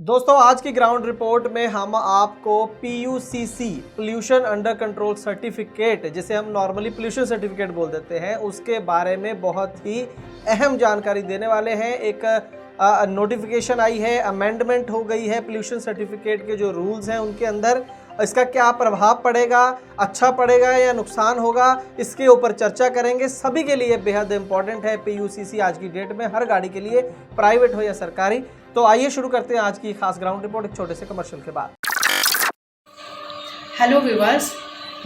दोस्तों आज की ग्राउंड रिपोर्ट में हम आपको PUCC pollution under control certificate, जिसे हम नॉर्मली पोल्यूशन सर्टिफिकेट बोल देते हैं, उसके बारे में बहुत ही अहम जानकारी देने वाले हैं। एक नोटिफिकेशन आई है, अमेंडमेंट हो गई है पोल्यूशन सर्टिफिकेट के जो रूल्स हैं उनके अंदर। इसका क्या प्रभाव पड़ेगा, अच्छा पड़ेगा या नुकसान होगा, इसके ऊपर चर्चा करेंगे। सभी के लिए बेहद इंपॉर्टेंट है PUCC आज की डेट में, हर गाड़ी के लिए, प्राइवेट हो या सरकारी। तो आइए शुरू करते हैं आज की खास ग्राउंड रिपोर्ट एक छोटे से कमर्शियल के बाद। हेलो व्यूअर्स,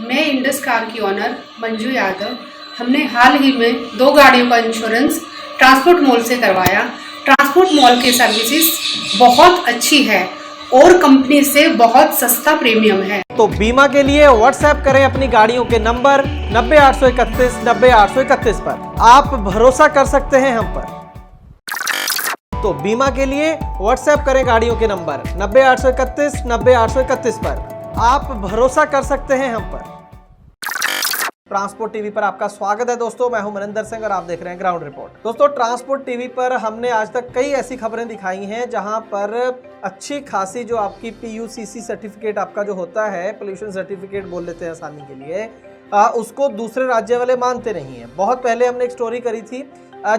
मैं इंडस कार की ऑनर मंजू यादव। हमने हाल ही में 2 गाड़ियों का इंश्योरेंस ट्रांसपोर्ट मॉल से करवाया। ट्रांसपोर्ट मॉल की सर्विसेज बहुत अच्छी है और कंपनी से बहुत सस्ता प्रीमियम है। तो बीमा के लिए व्हाट्सएप करें अपनी गाड़ियों के नंबर 90 831 90 831 पर। आप भरोसा कर सकते हैं हम पर। तो बीमा के लिए व्हाट्सएप करें गाड़ियों के नंबर 90 831 90 831 पर। आप भरोसा कर सकते हैं हम पर। ट्रांसपोर्ट टीवी पर आपका स्वागत है दोस्तों, मैं हूं मनिंदर सिंह और आप देख रहे हैं ग्राउंड रिपोर्ट। दोस्तों ट्रांसपोर्ट टीवी पर हमने आज तक कई ऐसी खबरें दिखाई हैं जहां पर अच्छी खासी जो आपकी PUCC सर्टिफिकेट आपका जो होता है, पोल्यूशन सर्टिफिकेट बोल लेते हैं आसानी के लिए, उसको दूसरे राज्य वाले मानते नहीं है। बहुत पहले हमने एक स्टोरी करी थी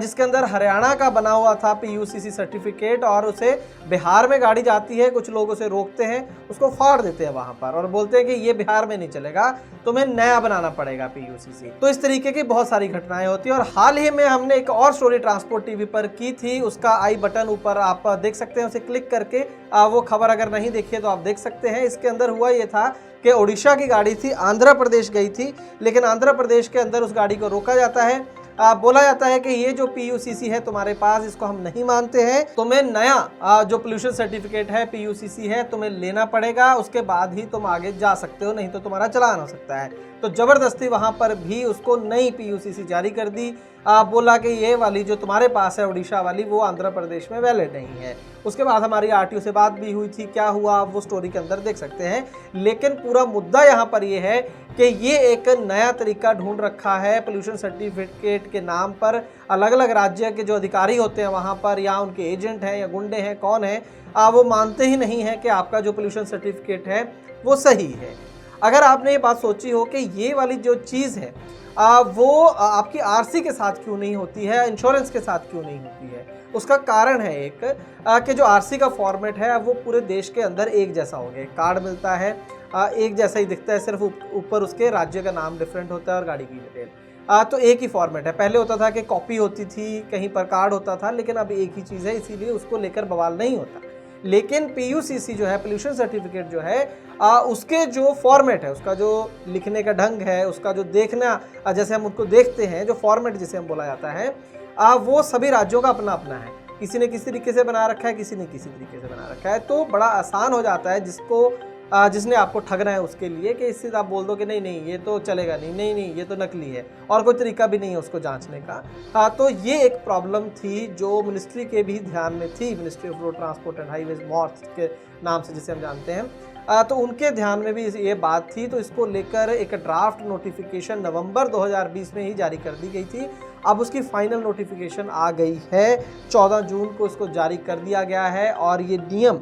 जिसके अंदर हरियाणा का बना हुआ था PUCC सर्टिफिकेट, और उसे बिहार में गाड़ी जाती है, कुछ लोग उसे रोकते हैं, उसको फाड़ देते हैं वहां पर और बोलते हैं कि ये बिहार में नहीं चलेगा, तुम्हें नया बनाना पड़ेगा PUCC। तो इस तरीके की बहुत सारी घटनाएं होती हैं। और हाल ही में हमने एक और स्टोरी ट्रांसपोर्ट टीवी पर की थी, उसका आई बटन ऊपर आप देख सकते हैं, उसे क्लिक करके वो खबर अगर नहीं देखी है तो आप देख सकते हैं। इसके अंदर हुआ ये था कि उड़ीसा की गाड़ी थी, आंध्र प्रदेश गई थी, लेकिन आंध्र प्रदेश के अंदर उस गाड़ी को रोका जाता है। बोला जाता है कि ये जो PUCC है तुम्हारे पास, इसको हम नहीं मानते हैं, तुम्हें नया जो पोल्यूशन सर्टिफिकेट है PUCC है तुम्हें लेना पड़ेगा, उसके बाद ही तुम आगे जा सकते हो, नहीं तो तुम्हारा चालान हो सकता है। तो जबरदस्ती वहां पर भी उसको नई PUCC जारी कर दी। बोला कि ये वाली जो तुम्हारे पास है उड़ीसा वाली, वो आंध्र प्रदेश में वैलिड नहीं है। उसके बाद हमारी RTO से बात भी हुई थी, क्या हुआ वो स्टोरी के अंदर देख सकते हैं। लेकिन पूरा मुद्दा यहाँ पर ये है कि ये एक नया तरीका ढूंढ रखा है पोल्यूशन सर्टिफिकेट के नाम पर। अलग अलग राज्य के जो अधिकारी होते हैं वहाँ पर, या उनके एजेंट हैं या गुंडे हैं, कौन है, वो मानते ही नहीं है कि आपका जो पोल्यूशन सर्टिफिकेट है वो सही है। अगर आपने ये बात सोची हो कि ये वाली जो चीज़ है वो आपकी RC के साथ क्यों नहीं होती है, इंश्योरेंस के साथ क्यों नहीं होती है, उसका कारण है एक कि जो RC का फॉर्मेट है वो पूरे देश के अंदर एक जैसा हो गया। कार्ड मिलता है, एक जैसा ही दिखता है, सिर्फ ऊपर उसके राज्य का नाम डिफरेंट होता है और गाड़ी की डिटेल। तो एक ही फॉर्मेट है। पहले होता था कि कॉपी होती थी, कहीं पर कार्ड होता था, लेकिन अब एक ही चीज़ है, इसीलिए उसको लेकर बवाल नहीं होता। लेकिन PUCC जो है, पोल्यूशन सर्टिफिकेट जो है, उसके जो फॉर्मेट है, उसका जो लिखने का ढंग है, उसका जो देखना, जैसे हम उसको देखते हैं, जो फॉर्मेट जिसे हम बोला जाता है, वो सभी राज्यों का अपना अपना है। किसी ने किसी तरीके से बना रखा है, किसी ने किसी तरीके से बना रखा है। तो बड़ा आसान हो जाता है जिसने आपको ठगना है उसके लिए, कि इससे आप बोल दो कि नहीं नहीं ये तो चलेगा नहीं, नहीं नहीं ये तो नकली है, और कोई तरीका भी नहीं है उसको जांचने का। तो ये एक प्रॉब्लम थी जो मिनिस्ट्री के भी ध्यान में थी, ministry of road transport and highways MoRTH के नाम से जिसे हम जानते हैं। तो उनके ध्यान में भी ये बात थी। तो इसको लेकर एक ड्राफ्ट नोटिफिकेशन नवंबर 2020 में ही जारी कर दी गई थी। अब उसकी फाइनल नोटिफिकेशन आ गई है, 14 जून को इसको जारी कर दिया गया है, और ये नियम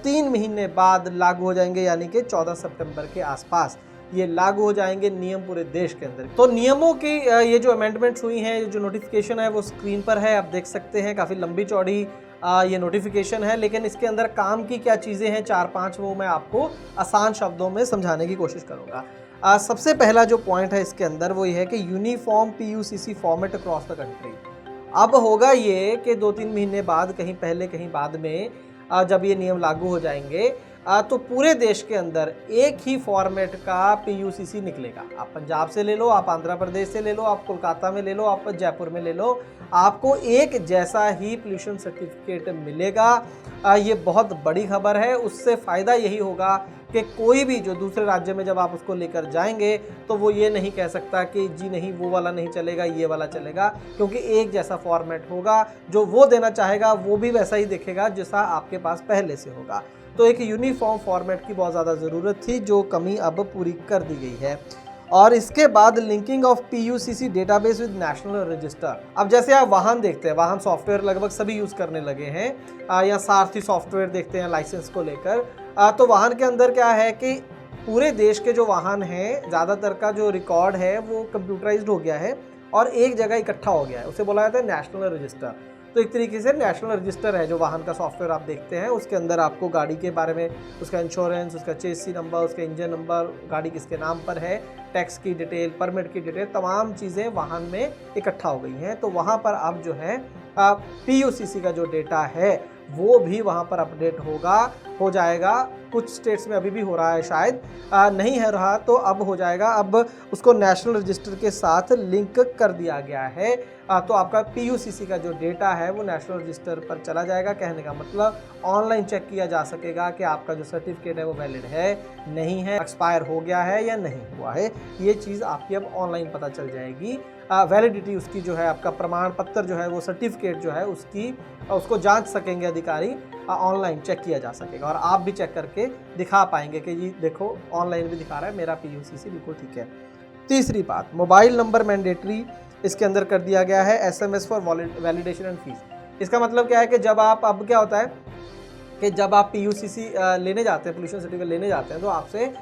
3 महीने बाद लागू हो जाएंगे, यानी कि 14 सितंबर के आसपास ये लागू हो जाएंगे नियम पूरे देश के अंदर। तो नियमों की ये जो अमेंडमेंट्स हुई हैं, जो नोटिफिकेशन है वो स्क्रीन पर है, आप देख सकते हैं। काफ़ी लंबी चौड़ी ये नोटिफिकेशन है, लेकिन इसके अंदर काम की क्या चीज़ें हैं 4-5, वो मैं आपको आसान शब्दों में समझाने की कोशिश करूँगा। सबसे पहला जो पॉइंट है इसके अंदर वो ये है कि uniform PUCC format across the country. अब होगा ये कि 2-3 महीने बाद, कहीं पहले कहीं बाद में, जब ये नियम लागू हो जाएंगे, तो पूरे देश के अंदर एक ही फॉर्मेट का PUCC निकलेगा। आप पंजाब से ले लो, आप आंध्र प्रदेश से ले लो, आप कोलकाता में ले लो, आप जयपुर में ले लो, आपको एक जैसा ही पोल्यूशन सर्टिफिकेट मिलेगा। ये बहुत बड़ी खबर है। उससे फ़ायदा यही होगा कि कोई भी जो दूसरे राज्य में जब आप उसको लेकर जाएंगे तो वो ये नहीं कह सकता कि जी नहीं वो वाला नहीं चलेगा, ये वाला चलेगा, क्योंकि एक जैसा फॉर्मेट होगा। जो वो देना चाहेगा वो भी वैसा ही दिखेगा जैसा आपके पास पहले से होगा। तो एक यूनिफॉर्म फॉर्मेट की बहुत ज़्यादा ज़रूरत थी, जो कमी अब पूरी कर दी गई है। और इसके बाद linking of PUCC database with national register. अब जैसे आप वाहन देखते हैं, वाहन सॉफ्टवेयर लगभग सभी यूज़ करने लगे हैं, या सारथी सॉफ्टवेयर देखते हैं लाइसेंस को लेकर। तो वाहन के अंदर क्या है कि पूरे देश के जो वाहन हैं, ज़्यादातर का जो रिकॉर्ड है वो कंप्यूटराइज्ड हो गया है और एक जगह इकट्ठा हो गया है, उसे बोला जाता है नेशनल रजिस्टर। तो एक तरीके से नेशनल रजिस्टर है जो वाहन का सॉफ्टवेयर आप देखते हैं, उसके अंदर आपको गाड़ी के बारे में, उसका इंश्योरेंस, उसका चेसी नंबर, उसका इंजन नंबर, गाड़ी किसके नाम पर है, टैक्स की डिटेल, परमिट की डिटेल, तमाम चीज़ें वाहन में इकट्ठा हो गई हैं। तो वहाँ पर अब जो है PUCC का जो डेटा है वो भी वहाँ पर अपडेट हो जाएगा। कुछ स्टेट्स में अभी भी हो रहा है, शायद नहीं है रहा, तो अब हो जाएगा। अब उसको नेशनल रजिस्टर के साथ लिंक कर दिया गया है। तो आपका PUCC का जो डेटा है वो नेशनल रजिस्टर पर चला जाएगा। कहने का मतलब ऑनलाइन चेक किया जा सकेगा कि आपका जो सर्टिफिकेट है वो वैलिड है, नहीं है, एक्सपायर हो गया है या नहीं हुआ है। ये चीज़ आपकी अब ऑनलाइन पता चल जाएगी। वैलिडिटी उसकी जो है, आपका प्रमाण पत्र जो है, वो सर्टिफिकेट जो है उसको जांच सकेंगे अधिकारी, ऑनलाइन चेक किया जा सकेगा और आप भी चेक करके दिखा पाएंगे कि जी देखो ऑनलाइन भी दिखा रहा है मेरा PUCC बिल्कुल ठीक है। तीसरी बात, मोबाइल नंबर मैंडेटरी इसके अंदर कर दिया गया है, SMS for validation and fees. इसका मतलब क्या है कि जब आप, अब क्या होता है कि जब आप PUCC लेने जाते हैं, पोल्यूशन सर्टिफिकेट लेने जाते हैं, तो आपसे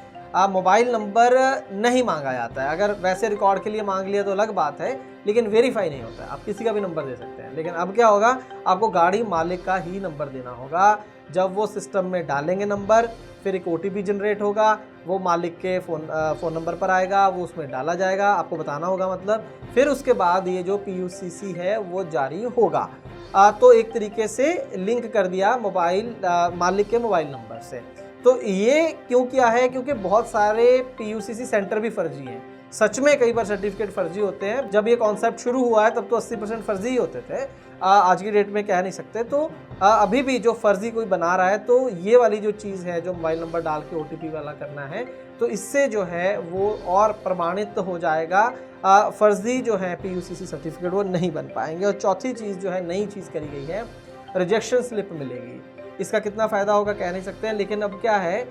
मोबाइल नंबर नहीं मांगा जाता है। अगर वैसे रिकॉर्ड के लिए मांग लिया तो अलग बात है, लेकिन वेरीफाई नहीं होता है। आप किसी का भी नंबर दे सकते हैं, लेकिन अब क्या होगा, आपको गाड़ी मालिक का ही नंबर देना होगा। जब वो सिस्टम में डालेंगे नंबर, फिर एक OTP जनरेट होगा, वो मालिक के फ़ोन नंबर पर आएगा, वो उसमें डाला जाएगा, आपको बताना होगा मतलब, फिर उसके बाद ये जो PUCC है वो जारी होगा। तो एक तरीके से लिंक कर दिया मोबाइल मालिक के मोबाइल नंबर से। तो ये क्यों किया है? क्योंकि बहुत सारे PUCC सेंटर भी फर्जी हैं। सच में कई बार सर्टिफिकेट फर्जी होते हैं। जब ये कॉन्सेप्ट शुरू हुआ है तब तो 80% फर्जी ही होते थे, आज की डेट में कह नहीं सकते। तो अभी भी जो फर्जी कोई बना रहा है, तो ये वाली जो चीज़ है जो मोबाइल नंबर डाल के OTP वाला करना है, तो इससे जो है वो और प्रमाणित हो जाएगा। फर्जी जो है PUCC सर्टिफिकेट वो नहीं बन पाएंगे। और चौथी चीज़ जो है, नई चीज़ करी गई है, रिजेक्शन स्लिप मिलेगी। इसका कितना फ़ायदा होगा कह नहीं सकते हैं, लेकिन अब क्या है,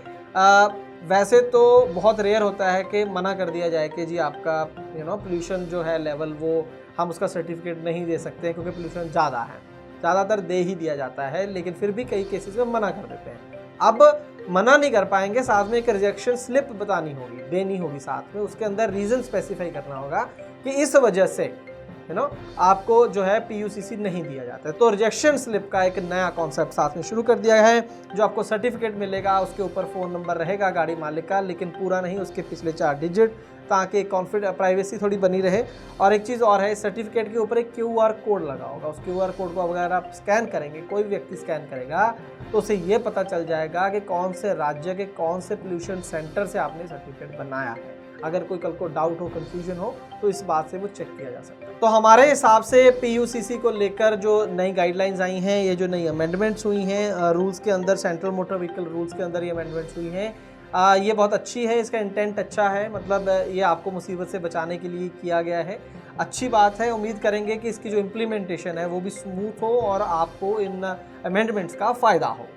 वैसे तो बहुत रेयर होता है कि मना कर दिया जाए कि जी आपका पोल्यूशन जो है लेवल, वो हम उसका सर्टिफिकेट नहीं दे सकते क्योंकि पोल्यूशन ज़्यादा है। ज़्यादातर दे ही दिया जाता है, लेकिन फिर भी कई केसेस में मना कर देते हैं। अब मना नहीं कर पाएंगे, साथ में एक रिजेक्शन स्लिप बतानी होगी, देनी होगी साथ में, उसके अंदर रीज़न स्पेसिफाई करना होगा कि इस वजह से आपको जो है PUCC नहीं दिया जाता है। तो रिजेक्शन स्लिप का एक नया कॉन्सेप्ट साथ में शुरू कर दिया है। जो आपको सर्टिफिकेट मिलेगा उसके ऊपर फ़ोन नंबर रहेगा गाड़ी मालिक का, लेकिन पूरा नहीं, उसके पिछले 4 डिजिट, ताकि प्राइवेसी थोड़ी बनी रहे। और एक चीज़ और है, सर्टिफिकेट के ऊपर एक QR कोड लगा होगा। उस QR कोड को अगर आप स्कैन करेंगे, कोई व्यक्ति स्कैन करेगा, तो उसे ये पता चल जाएगा कि कौन से राज्य के कौन से पोल्यूशन सेंटर से आपने सर्टिफिकेट बनाया है। अगर कोई कल को डाउट हो, कंफ्यूजन हो, तो इस बात से वो चेक किया जा सकता है। तो हमारे हिसाब से PUCC को लेकर जो नई गाइडलाइंस आई हैं, ये जो नई अमेंडमेंट्स हुई हैं रूल्स के अंदर, सेंट्रल मोटर व्हीकल रूल्स के अंदर ये अमेंडमेंट्स हुई हैं, ये बहुत अच्छी है। इसका इंटेंट अच्छा है, मतलब ये आपको मुसीबत से बचाने के लिए किया गया है। अच्छी बात है। उम्मीद करेंगे कि इसकी जो इम्प्लीमेंटेशन है वो भी स्मूथ हो और आपको इन अमेंडमेंट्स का फ़ायदा हो।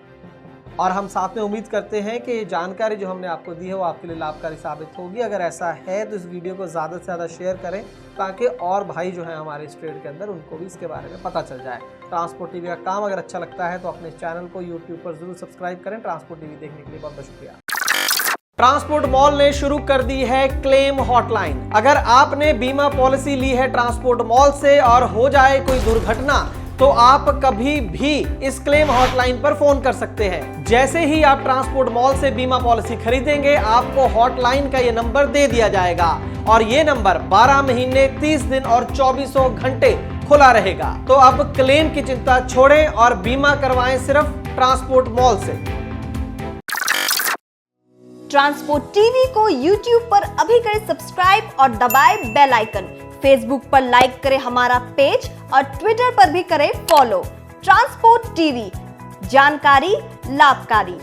और हम साथ में उम्मीद करते हैं कि ये जानकारी जो हमने आपको दी है वो आपके लिए लाभकारी साबित होगी। अगर ऐसा है तो इस वीडियो को ज़्यादा से ज़्यादा शेयर करें, ताकि और भाई जो है हमारे इस ट्रेड के अंदर, उनको भी इसके बारे में पता चल जाए। ट्रांसपोर्ट टीवी का काम अगर अच्छा लगता है तो अपने चैनल को यूट्यूब पर ज़रूर सब्सक्राइब करें। ट्रांसपोर्ट टीवी देखने के लिए बहुत बहुत शुक्रिया। ट्रांसपोर्ट मॉल ने शुरू कर दी है क्लेम हॉटलाइन। अगर आपने बीमा पॉलिसी ली है ट्रांसपोर्ट मॉल से और हो जाए कोई दुर्घटना, तो आप कभी भी इस क्लेम हॉटलाइन पर फोन कर सकते हैं। जैसे ही आप ट्रांसपोर्ट मॉल से बीमा पॉलिसी खरीदेंगे, आपको हॉटलाइन का ये नंबर दे दिया जाएगा और ये नंबर 12 महीने 30 दिन और 24 घंटे खुला रहेगा। तो अब क्लेम की चिंता छोड़ें और बीमा करवाएं सिर्फ ट्रांसपोर्ट मॉल से। ट्रांसपोर्ट टीवी को YouTube पर अभी करें सब्सक्राइब और दबाएं बेल आइकन। फेसबुक पर लाइक करें हमारा पेज और ट्विटर पर भी करें फॉलो। ट्रांसपोर्ट टीवी, जानकारी लाभकारी।